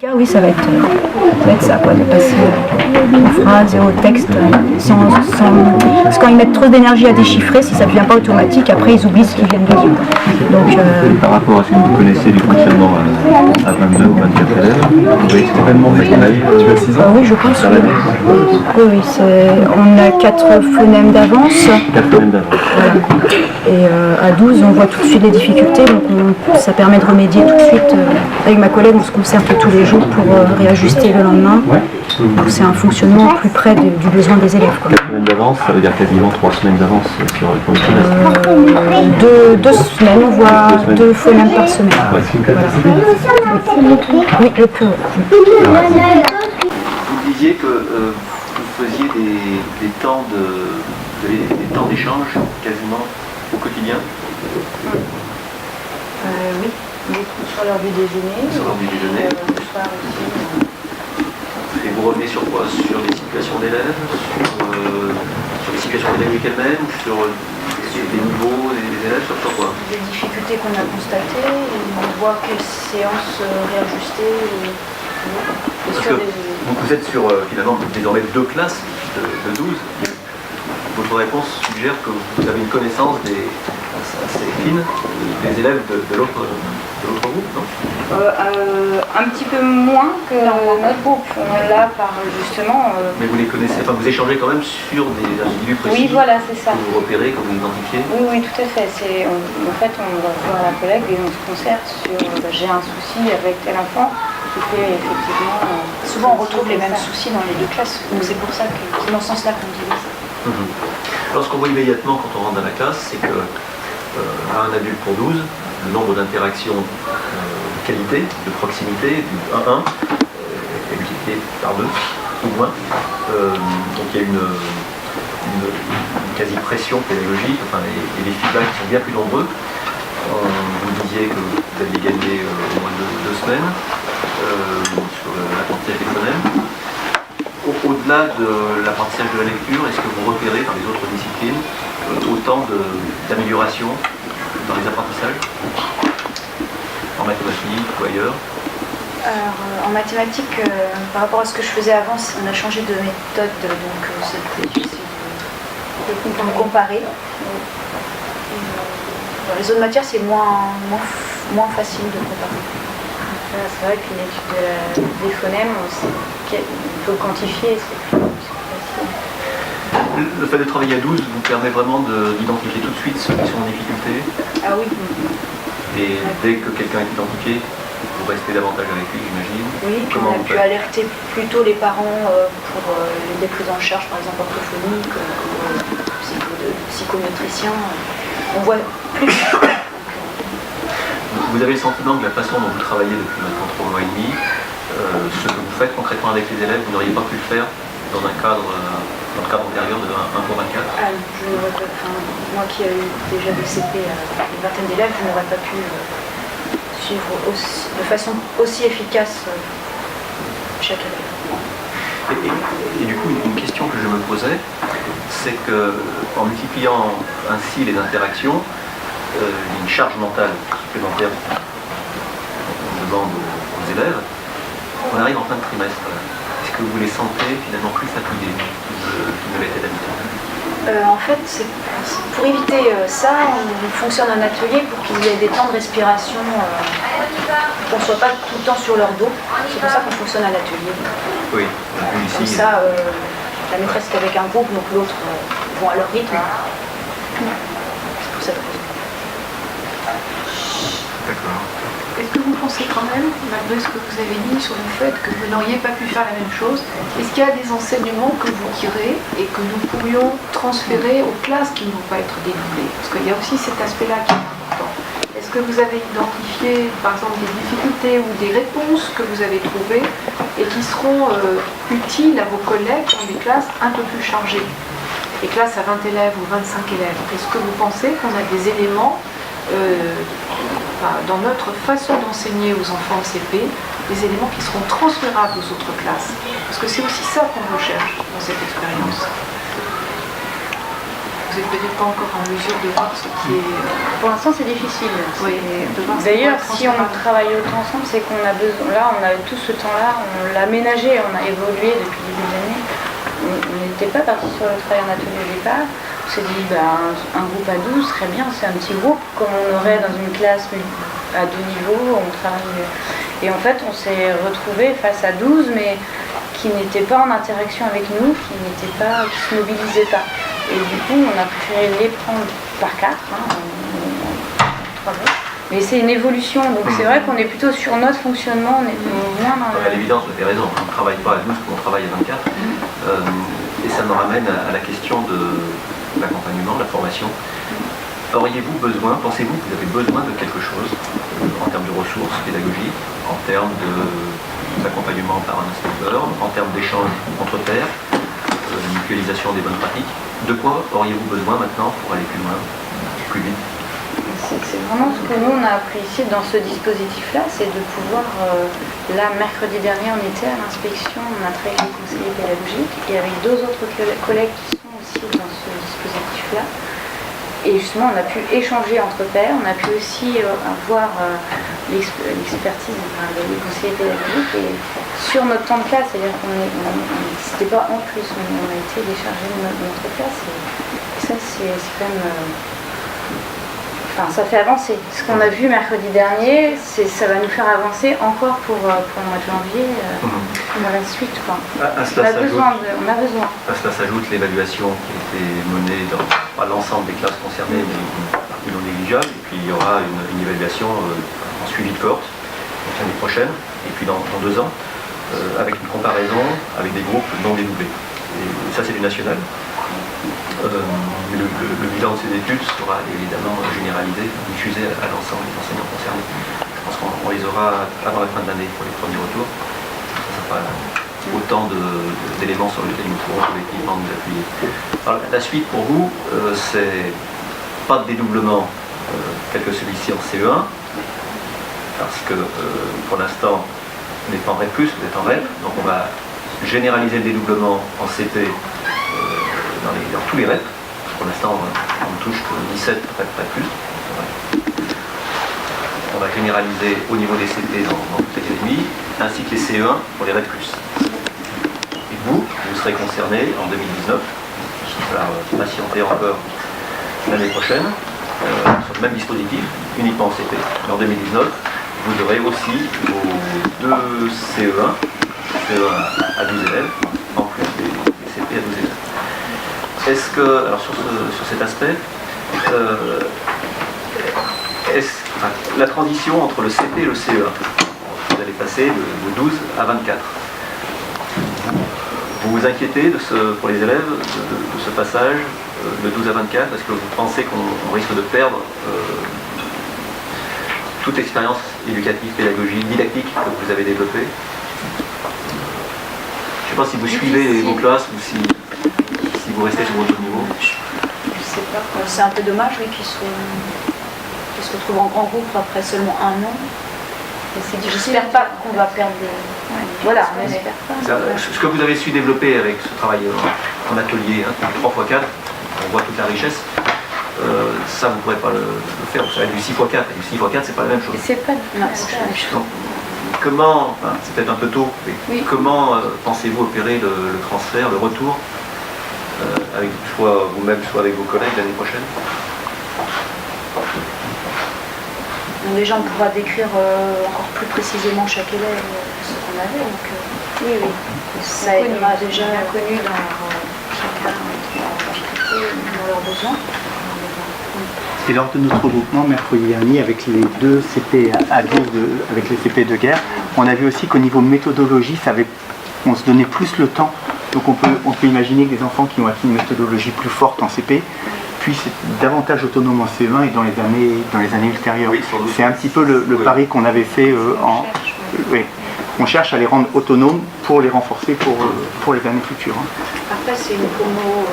Oui, ça va être ça, quoi, de passer aux phrases et au texte parce que quand ils mettent trop d'énergie à déchiffrer, si ça ne devient pas automatique, après ils oublient ce qu'ils viennent de dire. Donc, par rapport à ce que vous connaissez du fonctionnement à 22 ou 24 élèves, vous voyez extrêmement mathématique. Tu as 6 ans oui, je pense. Oui, on a 4 phonèmes d'avance. 4 phonèmes d'avance. Voilà. Et à 12, on voit tout de suite les difficultés, donc ça permet de remédier tout de suite. Avec ma collègue, on se concerte tous les jours pour réajuster le lendemain. Donc c'est un fonctionnement plus près du besoin des élèves. 4 semaines d'avance, ça veut dire quasiment 3 semaines d'avance sur le trimestre. 2 semaines, voire 2 phonèmes par semaine. Ouais. Voilà. Oui, le peu. Vous disiez que vous faisiez des temps d'échange quasiment au quotidien. Oui, sur l'heure du déjeuner. Sur l'heure du déjeuner. Le soir aussi. Et vous revenez sur quoi? Sur les situations d'élèves, sur les situations académiques elles-mêmes, sur les niveaux des élèves, sur quoi? Les difficultés qu'on a constatées, et voir quelles séances réajuster. Parce que vous êtes sur finalement désormais 2 classes de 12. Votre réponse suggère que vous avez une connaissance assez fine des élèves de l'autre groupe, non? Un petit peu moins que notre groupe. Là, par justement. Mais vous les connaissez, enfin vous échangez quand même sur des individus précis. Oui, voilà, c'est ça. Que vous repérez, que vous identifiez. Oui, tout à fait. En fait, on va voir la collègue et on se concerte sur j'ai un souci avec tel enfant qui fait effectivement. Souvent, on retrouve les mêmes soucis dans les 2 classes. Donc c'est pour ça que c'est dans ce sens-là qu'on divise. Alors ce qu'on voit immédiatement quand on rentre dans la classe, c'est que à un adulte pour 12, le nombre d'interactions de qualité, de proximité, du 1-1, est multiplié par 2, ou moins. Donc il y a une quasi-pression pédagogique, enfin, et les feedbacks sont bien plus nombreux. Vous disiez que vous aviez gagné au moins 2 semaines sur l'apprentissage des phonèmes. Au-delà de l'apprentissage de la lecture, est-ce que vous repérez dans les autres disciplines autant d'amélioration dans les apprentissages en mathématiques ou ailleurs? Alors, en mathématiques, par rapport à ce que je faisais avant, on a changé de méthode, donc c'est difficile de comparer. Dans les autres matières, c'est moins facile de comparer. C'est vrai qu'une étude des phonèmes, il faut le quantifier, c'est plus facile. Le fait de travailler à 12 vous permet vraiment d'identifier tout de suite ceux qui sont en difficulté. Ah oui. Et dès que quelqu'un est identifié, vous restez davantage avec lui, j'imagine. Oui, puis on a pu alerter plutôt les parents pour des prises en charge, par exemple orthophoniques, psychométriciens. On voit plus. Vous avez le sentiment que la façon dont vous travaillez depuis maintenant 3 mois et demi, ce que vous faites concrètement avec les élèves, vous n'auriez pas pu le faire dans le cadre antérieur de 1 pour 24? Moi qui ai eu déjà des CP à une vingtaine d'élèves, je n'aurais pas pu suivre de façon aussi efficace chaque élève. Et du coup, une question que je me posais, c'est qu'en multipliant ainsi les interactions, une charge mentale supplémentaire qu'on demande aux élèves, on arrive en fin de trimestre. Est-ce que vous les sentez finalement plus fatigués qu'ils ne l'étaient d'habitude? En fait, pour éviter ça, on fonctionne en atelier pour qu'il y ait des temps de respiration, qu'on ne soit pas tout le temps sur leur dos. C'est pour ça qu'on fonctionne à l'atelier. Oui, ici. Comme ça, la maîtresse est avec un groupe, donc l'autre vont à leur rythme. C'est pour cette raison. D'accord. Est-ce que vous pensez quand même, malgré ce que vous avez dit sur le fait que vous n'auriez pas pu faire la même chose, est-ce qu'il y a des enseignements que vous tirez et que nous pourrions transférer aux classes qui ne vont pas être dédoublées? Parce qu'il y a aussi cet aspect-là qui est important. Est-ce que vous avez identifié, par exemple, des difficultés ou des réponses que vous avez trouvées et qui seront utiles à vos collègues dans des classes un peu plus chargées? Les classes à 20 élèves ou 25 élèves. Est-ce que vous pensez qu'on a des éléments dans notre façon d'enseigner aux enfants en CP, des éléments qui seront transférables aux autres classes? Parce que c'est aussi ça qu'on recherche dans cette expérience. vous n'êtes peut-être pas encore en mesure de voir ce qui est... Pour l'instant, c'est difficile. Oui, de voir ce D'ailleurs, qui est si on travaille autant ensemble, c'est qu'on a besoin. Là, on a tout ce temps-là, on l'a aménagé, on a évolué depuis le début de l'année. On n'était pas parti sur le travail en atelier au départ. On s'est dit, un groupe à 12 serait bien, c'est un petit groupe, comme on aurait dans une classe à 2 niveaux, on travaille. Et en fait, on s'est retrouvés face à 12, mais qui n'étaient pas en interaction avec nous, qui se mobilisaient pas. Et du coup, on a préféré les prendre par 4, mais c'est une évolution, donc c'est vrai qu'on est plutôt sur notre fonctionnement, on est moins dans À l'évidence, vous avez raison, on ne travaille pas à 12, on travaille à 24. Et ça nous ramène à la question de l'accompagnement, de la formation. Auriez-vous besoin, pensez-vous que vous avez besoin de quelque chose en termes de ressources pédagogiques, en termes d'accompagnement par un instructeur, en termes d'échange entre pairs, de mutualisation des bonnes pratiques? De quoi auriez-vous besoin maintenant pour aller plus loin, plus vite? C'est vraiment ce que nous on a appris ici dans ce dispositif-là, c'est de pouvoir, là mercredi dernier on était à l'inspection, on a travaillé avec les conseillers pédagogiques et avec 2 autres collègues qui sont aussi dans ce dispositif-là. Et justement, on a pu échanger entre pairs, on a pu aussi avoir l'expertise des conseillers pédagogiques et sur notre temps de classe, c'est-à-dire qu'on n'existait pas en plus, on a été déchargé de notre classe. Et ça, c'est quand même... Enfin, ça fait avancer. Ce qu'on a vu mercredi dernier, ça va nous faire avancer encore pour le mois de janvier, pour la suite. Quoi. On a besoin. À cela s'ajoute l'évaluation qui a été menée dans l'ensemble des classes concernées, mais une partie non négligeable. Et puis il y aura une évaluation en suivi de cohorte l'année prochaine, et puis dans 2 ans, avec une comparaison avec des groupes non dédoublés. Et ça, c'est du national. Le bilan de ces études sera évidemment généralisé, diffusé à l'ensemble des enseignants concernés. Je pense qu'on les aura avant la fin de l'année pour les premiers retours. Ça sera autant d'éléments sur lesquels nous pourrons collectivement nous appuyer. Alors, la suite pour vous, c'est pas de dédoublement tel que celui-ci en CE1, parce que pour l'instant, vous n'êtes pas en REP+, vous êtes en REP, donc on va généraliser le dédoublement en CP dans tous les REP. Pour l'instant, on ne touche que 17 REP plus. On va généraliser au niveau des CP dans toute l'académie, ainsi que les CE1 pour les REP+. Et vous serez concernés en 2019. Il va falloir patienter encore l'année prochaine sur le même dispositif, uniquement en CP. En 2019, vous aurez aussi vos 2 CE1 à 12 élèves, en plus des CP à 12 élèves. Est-ce que, alors sur cet aspect, la transition entre le CP et le CE1, vous allez passer de 12 à 24. Vous vous inquiétez pour les élèves de ce passage de 12 à 24? Est-ce que vous pensez qu'on risque de perdre toute expérience éducative, pédagogique, didactique que vous avez développée? Je ne sais pas si vous suivez vos classes ou si vous restez sur votre niveau. Je sais pas. C'est un peu dommage, oui, qu'ils se retrouvent en grand groupe après seulement 1 an. J'espère pas qu'on va perdre. Voilà, on espère pas. Ce que vous avez su développer avec ce travail en atelier, 3x4, on voit toute la richesse. Ça, vous ne pourrez pas le faire. Vous savez, du 6x4 et du 6x4, c'est pas la même chose. C'est pas la même chose. Comment, c'est peut-être un peu tôt, mais comment pensez-vous opérer le transfert, le retour, avec soit vous-même, soit avec vos collègues l'année prochaine? Donc déjà, on pourra décrire encore plus précisément chaque élève ce qu'on avait. Donc, oui, ça aidera déjà connu dans chacun dans leurs besoins. Et lors de notre regroupement mercredi dernier avec les 2 CP à 12, avec les CP de guerre, on a vu aussi qu'au niveau méthodologie, on se donnait plus le temps. Donc on peut imaginer que des enfants qui ont acquis une méthodologie plus forte en CP puissent être davantage autonomes en CE1 et dans les années ultérieures. Oui, c'est un petit peu le pari qu'on avait fait on cherche à les rendre autonomes pour les renforcer pour les années futures. Après, c'est une promo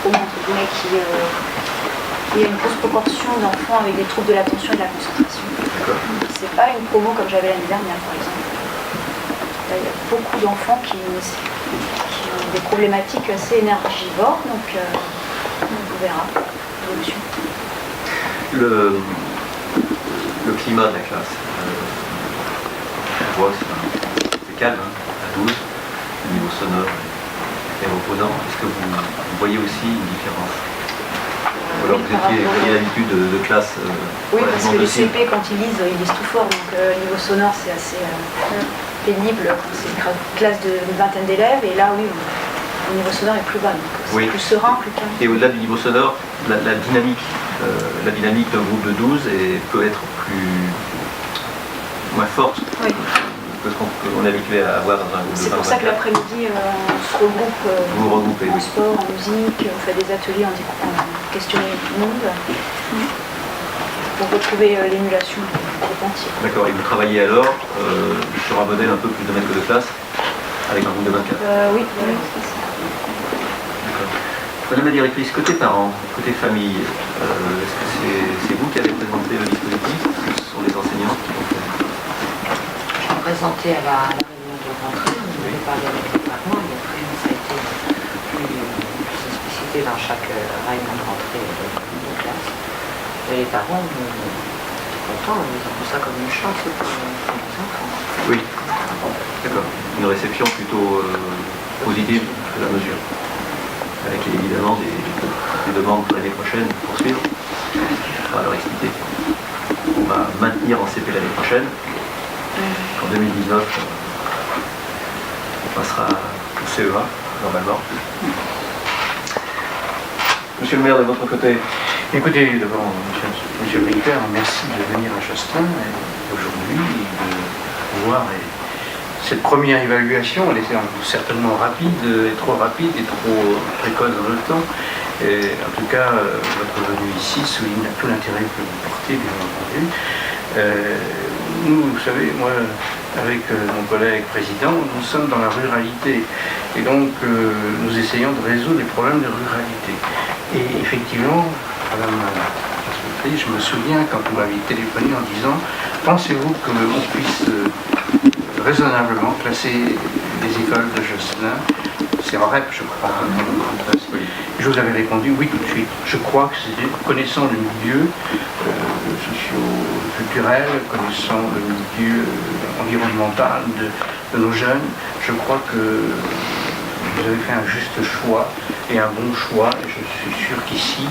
entre guillemets il y a une grosse proportion d'enfants avec des troubles de l'attention et de la concentration. C'est pas une promo comme j'avais l'année dernière, par exemple. Là, il y a beaucoup d'enfants qui ont des problématiques assez énergivores, donc verra l'évolution. Le climat de la classe, on voit c'est calme à 12, le niveau sonore est reposant. Est-ce que vous voyez aussi une différence? Ou alors vous aviez l'habitude de classe Oui, parce que les docile. CP, quand ils lisent tout fort, donc niveau sonore, c'est assez pénible quand c'est une classe d'une vingtaine d'élèves, et là, oui, le niveau sonore est plus bas, donc c'est Oui. plus serein, plus calme. Et au-delà du niveau sonore, la dynamique d'un groupe de 12 peut être moins forte Oui. que ce qu'on est habitué à avoir dans un groupe de 20. C'est pour ça que l'après-midi, on se regroupe Vous vous regroupez, en oui. sport, en musique, on fait des ateliers en questionnant le monde pour retrouver l'émulation du groupe entier. D'accord, et vous travaillez alors sur un modèle un peu plus de maître de classe avec un groupe de 24. Oui, D'accord. Madame la directrice, côté parents, côté famille, est-ce que c'est vous qui avez présenté le dispositif ou ce sont les enseignants qui l'ont fait? Je l'ai présenté à la réunion de rentrée, on avait parlé avec les parents et après ça a été plus explicité dans chaque réunion de rentrée de classe. Et les parents étaient contents, ils ont vu ça comme une chance pour les enfants. Oui, d'accord. Une réception plutôt positive de la mesure, avec évidemment des demandes pour l'année prochaine pour poursuivre. On va leur expliquer. On va maintenir en CP l'année prochaine. En 2019, on passera au CE1, normalement. Monsieur le maire, de votre côté. Écoutez, d'abord, monsieur Richter, merci de venir à Chastin aujourd'hui et de voir cette première évaluation. Elle était certainement rapide, et trop rapide et trop précoce dans le temps. Et en tout cas, votre venue ici souligne tout l'intérêt que vous portez, bien entendu. Nous, vous savez, moi, avec mon collègue président, nous sommes dans la ruralité. Et donc, nous essayons de résoudre les problèmes de ruralité. Et effectivement, madame la secrétaire, je me souviens quand vous m'avez téléphoné en disant « Pensez-vous qu'on puisse raisonnablement classer les écoles de Josselin ?» C'est en REP, je crois, dans notre classe. Je vous avais répondu oui tout de suite. Je crois que c'est connaissant le milieu socio-culturel, connaissant le milieu environnemental de nos jeunes, je crois que vous avez fait un juste choix et un bon choix. Et je suis sûr qu'ici,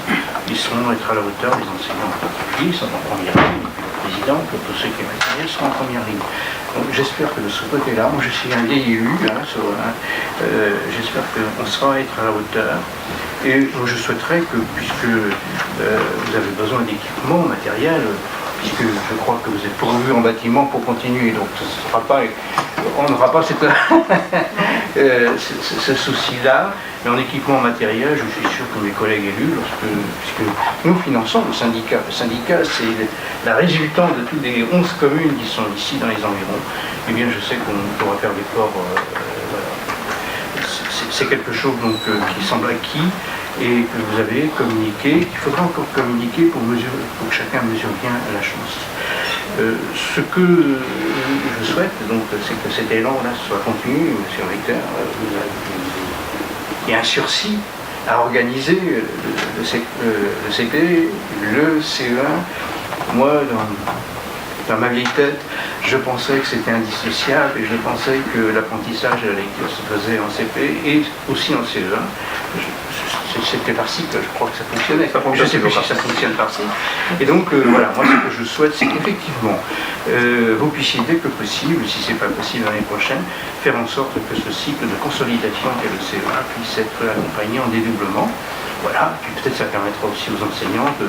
ils sauront être à la hauteur, les enseignants en particulier, ils sont en première ligne, le président, que tous ceux qui sont matériels seront en première ligne. Donc j'espère que de ce côté-là, moi je suis un vieil élu, j'espère qu'on saura être à la hauteur. Et je souhaiterais que, puisque vous avez besoin d'équipement matériel, puisque je crois que vous êtes pourvu en bâtiment pour continuer, donc on n'aura pas ce souci-là, mais en équipement matériel, je suis sûr que mes collègues élus, puisque nous finançons le syndicat c'est la résultante de toutes les 11 communes qui sont ici dans les environs, eh bien je sais qu'on pourra faire l'effort, c'est quelque chose donc, qui semble acquis et que vous avez communiqué, qu'il faudra encore communiquer pour que chacun mesure bien la chance. Ce que je souhaite, donc, c'est que cet élan-là soit continu, monsieur Richter, il y a un sursis à organiser le CP, le CE1. Moi, dans ma vieille tête, je pensais que c'était indissociable et je pensais que l'apprentissage de la lecture se faisait en CP et aussi en CE1. C'était par cycle, je crois que ça fonctionnait. Je ne sais plus si ça fonctionne par cycle. Et donc, voilà, moi ce que je souhaite, c'est qu'effectivement, vous puissiez dès que possible, si ce n'est pas possible l'année prochaine, faire en sorte que ce cycle de consolidation qu'est le CE1 puisse être accompagné en dédoublement. Voilà, puis peut-être ça permettra aussi aux enseignants, au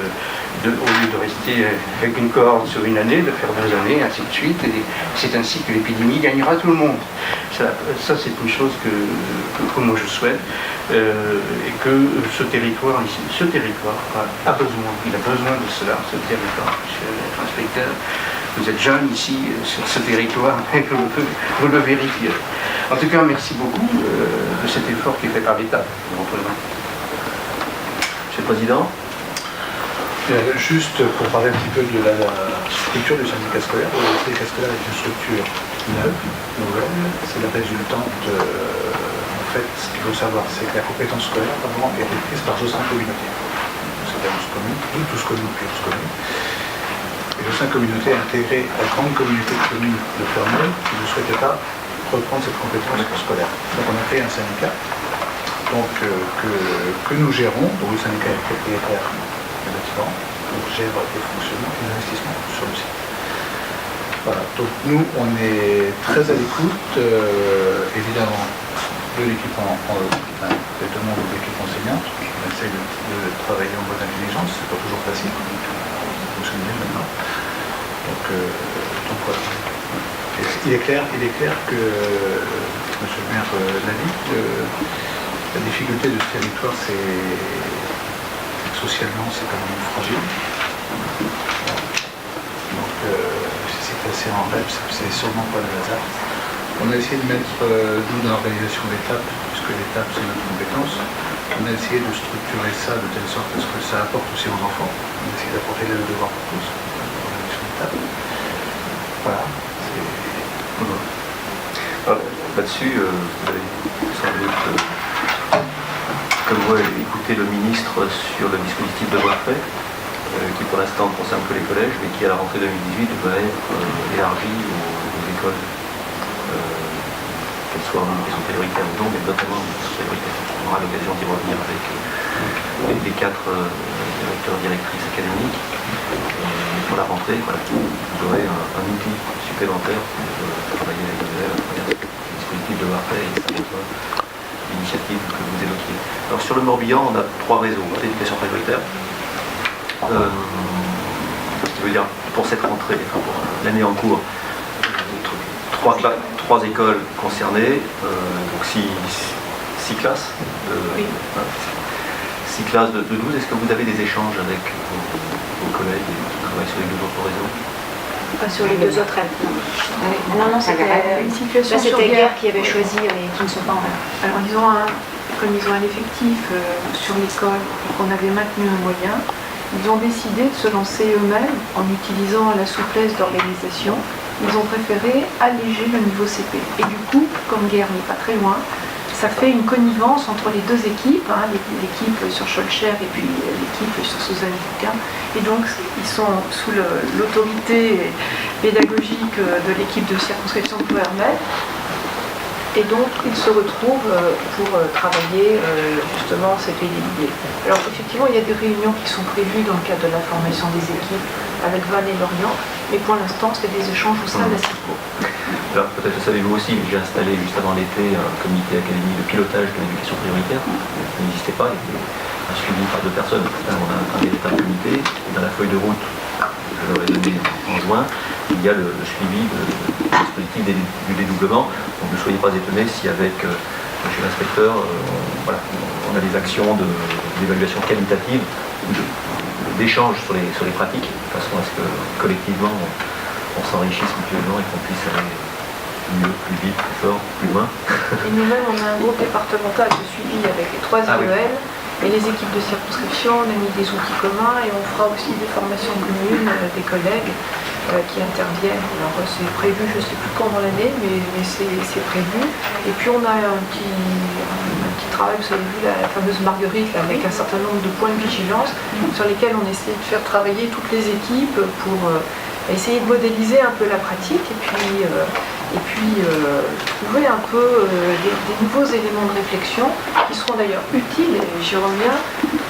lieu de rester avec une cohorte sur une année, de faire 2 années, ainsi de suite. Et c'est ainsi que l'épidémie gagnera tout le monde. Ça c'est une chose que moi je souhaite. Et que ce territoire a besoin, il a besoin de cela, ce territoire. Monsieur l'inspecteur, vous êtes jeune ici, sur ce territoire, et vous le vérifiez. En tout cas, merci beaucoup de cet effort qui est fait par l'État. Monsieur le Président. Juste pour parler un petit peu de la structure du syndicat scolaire. Le syndicat scolaire est une structure neuve, nouvelle. C'est la résultante, en fait, ce qu'il faut savoir, c'est que la compétence scolaire a vraiment été prise par Josselin Communauté. c'est-à-dire 11 communes, 12 communes puis 11 communes. Et le sein communauté a intégré la grande communauté de communes de Ferney qui ne souhaitait pas reprendre cette compétence scolaire. Donc on a créé un syndicat donc, que nous gérons, dont le syndicat est propriétaire du bâtiment, donc gère le fonctionnement et l'investissement sur le site. Voilà, donc nous on est très à l'écoute, évidemment, de l'équipe notamment de l'équipe enseignante. On essaie de travailler en bonne intelligence, c'est pas toujours facile, ça fonctionne bien maintenant. Donc voilà. Et il est clair que, monsieur le maire l'a dit, la difficulté de ce territoire, c'est socialement, c'est quand même fragile. Donc si c'est classé en REP, c'est sûrement pas le hasard. On a essayé de mettre, nous, dans l'organisation d'étapes, puisque l'étape c'est notre compétence, on a essayé de structurer ça de telle sorte à ce que ça apporte aussi aux enfants. On a essayé d'apporter le devoir pour tous, l'organisation d'étapes. Voilà. Là-dessus, vous avez sans doute, comme moi, écouté le ministre sur le dispositif Devoir fait, qui pour l'instant ne concerne que les collèges, mais qui à la rentrée 2018 va être élargi aux écoles, qu'elles soient en éducation prioritaire ou non, mais notamment en éducation prioritaire. On aura l'occasion d'y revenir avec les 4 directeurs, directrices académiques. Et pour la rentrée, voilà, vous aurez un outil supplémentaire pour travailler avec le dispositif Devoir fait et ça va être l'initiative que vous évoquiez. Alors sur le Morbihan, on a 3 réseaux d'éducation prioritaire. Ce qui veut dire pour cette rentrée, enfin pour l'année en cours, 3 écoles concernées, donc 6 classes. 6 classes de 12. Est-ce que vous avez des échanges avec vos collègues qui travaillent sur les 2 autres réseaux? Pas sur les 2 autres ailes. Non, c'était une situation sur Guerre qui avait choisi et qui ne sont pas en rêve. Alors comme ils ont un effectif sur l'école et qu'on avait maintenu un moyen, ils ont décidé de se lancer eux-mêmes en utilisant la souplesse d'organisation. Ils ont préféré alléger le niveau CP. Et du coup, comme Guerre n'est pas très loin, ça fait une connivence entre les 2 équipes, l'équipe sur Scholcher et puis l'équipe sur Suzanne Foucault. Et donc, ils sont sous l'autorité pédagogique de l'équipe de circonscription de Plouermel. Et donc, ils se retrouvent pour travailler justement CP délégué. Alors, effectivement, il y a des réunions qui sont prévues dans le cadre de la formation des équipes avec Vannes et Lorient, mais pour l'instant, c'est des échanges au sein de la CIPO. Alors, peut-être le savez-vous aussi, mais j'ai installé juste avant l'été un comité académique de pilotage de l'éducation prioritaire. Ça n'existait pas, il y avait un suivi par 2 personnes. Là, on a un véritable comité. Et dans la feuille de route que je leur ai donnée en juin, il y a le suivi du dispositif du dédoublement. Donc ne soyez pas étonnés si avec chez l'inspecteur, voilà, on a des actions d'évaluation qualitative, d'échange sur les pratiques, de façon à ce que collectivement on s'enrichisse mutuellement et qu'on puisse aller mieux, plus vite, plus fort, plus loin. Et nous-mêmes, on a un groupe départemental de suivi avec les 3 IEL et les équipes de circonscription. On a mis des outils communs et on fera aussi des formations communes des collègues qui interviennent. Alors c'est prévu, je ne sais plus quand dans l'année, mais c'est prévu. Et puis on a un petit travail, vous avez vu la fameuse Marguerite là, avec un certain nombre de points de vigilance sur lesquels on essaie de faire travailler toutes les équipes pour essayer de modéliser un peu la pratique et puis trouver un peu des nouveaux éléments de réflexion qui seront d'ailleurs utiles, et j'y reviens,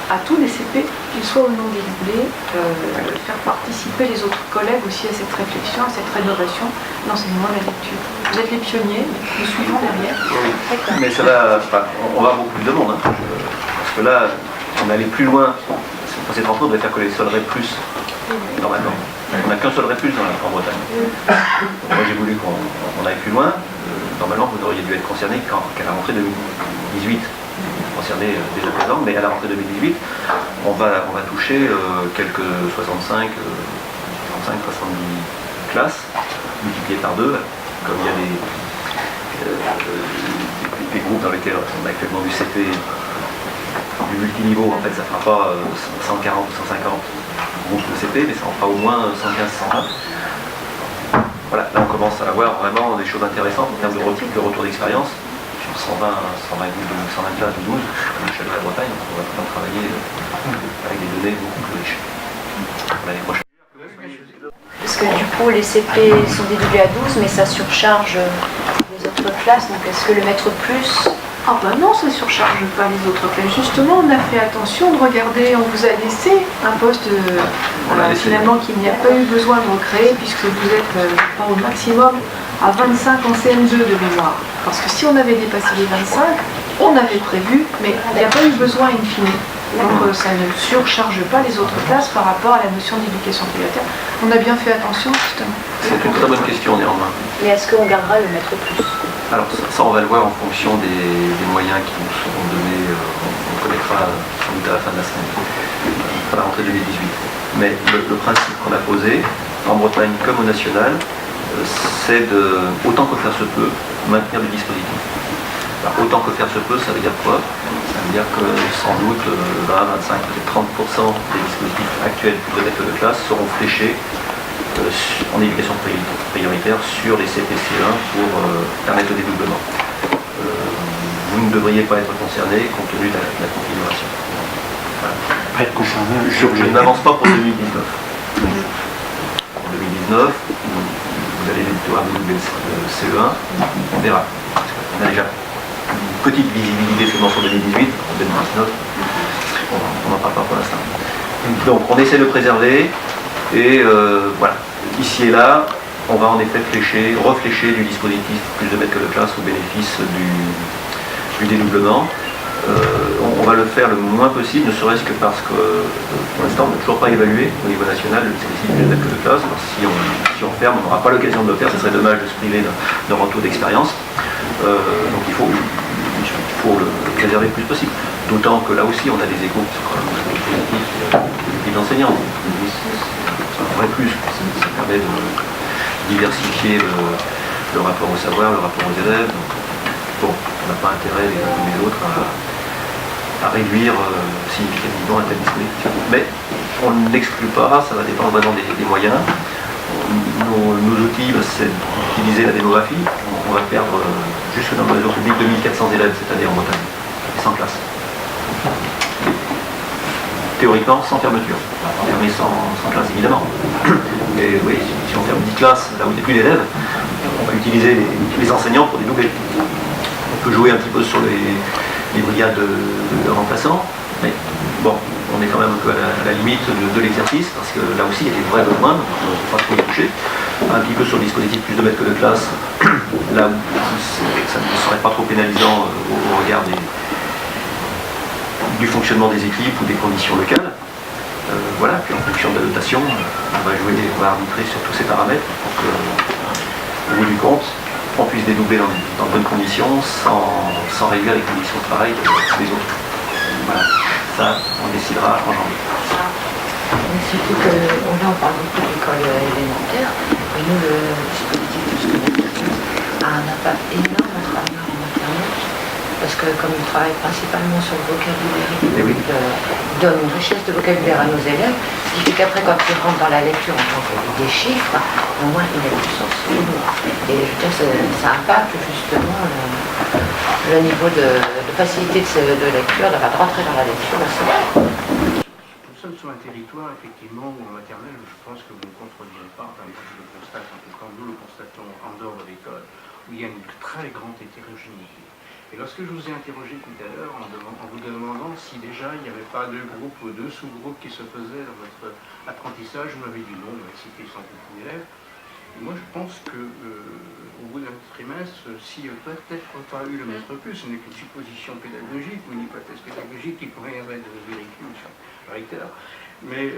à tous les CP, qu'ils soient ou non dédoublés, faire participer les autres collègues aussi à cette réflexion, à cette rénovation de l'enseignement de la lecture. Vous êtes les pionniers, nous suivons derrière. Mais ça va, on va avoir beaucoup plus de monde, parce que là, on est allé plus loin. Pour cette rencontre, on devait faire que les sols REP+, normalement. On n'a qu'un seul REP+ en Bretagne. Donc moi j'ai voulu qu'on aille plus loin. Normalement vous auriez dû être concerné qu'à la rentrée 2018. Concerné dès à présent, mais à la rentrée 2018, on va toucher quelques 65, 70 classes, multipliées par 2, comme il y a des groupes dans lesquels on a actuellement du CP, du multiniveau, en fait ça ne fera pas 140 ou 150 groupes de CP, mais ça en fera au moins 115-120. Voilà, là on commence à avoir vraiment des choses intéressantes en termes de retour d'expérience. 120 classes ou 12 à l'échelle de la Bretagne, donc on va pouvoir travailler avec des données beaucoup plus riches pour l'année prochaine. Parce que du coup, les CP sont dédoublés à 12, mais ça surcharge les autres classes. Donc est-ce que le mettre plus... Ah ben non, ça ne surcharge pas les autres classes. Justement, on a fait attention de regarder, on vous a laissé un poste finalement qu'il n'y a pas eu besoin de recréer puisque vous êtes pas au maximum à 25 en CM2 de mémoire. Parce que si on avait dépassé les 25, on avait prévu, mais il n'y a pas eu besoin in fine. Donc ça ne surcharge pas les autres classes par rapport à la notion d'éducation prioritaire. On a bien fait attention justement. C'est une très bonne question néanmoins. Mais est-ce qu'on gardera le maître plus? Alors ça on va le voir en fonction des moyens qui nous seront donnés, on connaîtra sans doute à la fin de la semaine, à la rentrée 2018. Mais le principe qu'on a posé, en Bretagne comme au national, c'est de, autant que faire se peut, maintenir le dispositif. Alors, autant que faire se peut, ça veut dire quoi? Ça veut dire que sans doute 20, 25, peut-être 30% des dispositifs actuels de maître de classe seront fléchés en éducation prioritaire sur les CPC1 pour permettre le dédoublement. Vous ne devriez pas être concerné compte tenu de la configuration. Voilà. Pas être concerné. Je n'avance pas pour 2019. En 2019, vous allez devoir dédoubler le CE1, on verra. On a déjà une petite visibilité seulement sur 2018, en 2019, on n'en parle pas pour l'instant. Donc on essaie de préserver et voilà, ici et là, on va en effet reflécher du dispositif plus de maîtres que de classe au bénéfice du dédoublement. On va le faire le moins possible, ne serait-ce que parce que pour l'instant on n'a toujours pas évalué au niveau national le dispositif plus de maîtres que de classe. Alors, si on ferme, on n'aura pas l'occasion de le faire, ce serait dommage de se priver d'un retour d'expérience. Donc il faut le préserver le plus possible. D'autant que là aussi on a des échos qui sont quand même positifs des enseignants. C'est un vrai plus, ça permet de diversifier le rapport au savoir, le rapport aux élèves. Donc, bon, on n'a pas intérêt les uns comme les autres à réduire significativement un tel dispositif. Mais on ne l'exclut pas, ça va dépendre vraiment des moyens. Nos outils, c'est d'utiliser la démographie. On va perdre, juste dans le réseau public, 2400 élèves cette année en Bretagne, et 100 classes. Théoriquement, sans fermeture. Fermer sans classe, évidemment. Mais oui, si on ferme 10 classes, là où il n'y a plus d'élèves, on va utiliser les enseignants pour dédoubler. On peut jouer un petit peu sur les brigades de remplaçants, mais bon, on est quand même un peu à la limite de l'exercice, parce que là aussi il y a des vrais besoins, donc on ne peut pas trop y toucher. Un petit peu sur le dispositif plus de maîtres que de classe, là où ça ne serait pas trop pénalisant au regard du fonctionnement des équipes ou des conditions locales. Voilà, puis en fonction de la dotation, on va arbitrer sur tous ces paramètres pour que, au bout du compte, on puisse dédoubler dans de bonnes conditions sans réduire les conditions de travail des autres. Voilà, ça on décidera en janvier. Mais surtout que là on parle beaucoup de l'école élémentaire, et nous le dispositif de scolarisation a un impact énorme à travailler en maternelle, parce que comme il travaille principalement sur le vocabulaire, il donne une richesse de vocabulaire à nos élèves, ce qui fait qu'après quand il rentre dans la lecture en tant que des chiffres, au moins il est plus sensible. Et je veux dire, ça impacte justement le niveau de facilité de lecture, de rentrer dans la lecture. Nous sommes sur un territoire, effectivement, où en maternelle, je pense que vous ne contredirez pas, enfin, je le constate, en tout cas, nous le constatons en dehors de l'école, où il y a une très grande hétérogénéité. Et lorsque je vous ai interrogé tout à l'heure en vous demandant si déjà il n'y avait pas deux groupes ou deux sous-groupes qui se faisaient dans votre apprentissage, vous m'avez dit non, on avait cité 100 d'élèves. Moi je pense qu'au bout d'un trimestre, si peut-être pas eu le maître plus, ce n'est qu'une supposition pédagogique ou une hypothèse pédagogique qui conviendrait de vérifier sur le recteur, mais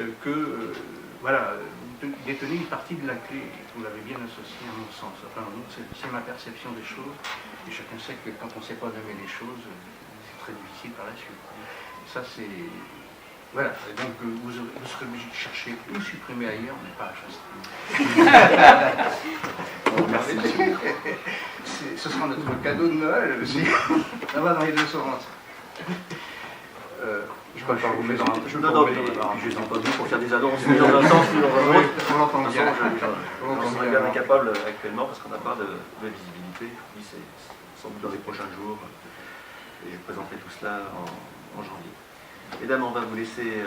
voilà, vous détenez une partie de la clé, vous l'avez bien associé à mon sens. Enfin, c'est ma perception des choses, et chacun sait que quand on ne sait pas nommer les choses, c'est très difficile par la suite. Ça c'est... Voilà, et donc vous serez obligé de chercher ou supprimer ailleurs, mais pas à Chasteau. Ce sera notre cadeau de Noël aussi. Ça va dans les deux sens. je peux pas vous faire Je vous donne juste un peu de pour faire des annonces dans un sens ou dans un autre. On l'entend bien. On serait bien incapable actuellement parce qu'on n'a pas de visibilité. Oui, c'est sans doute dans les prochains jours. Et je présenterai tout cela en janvier. Mesdames, on va vous laisser.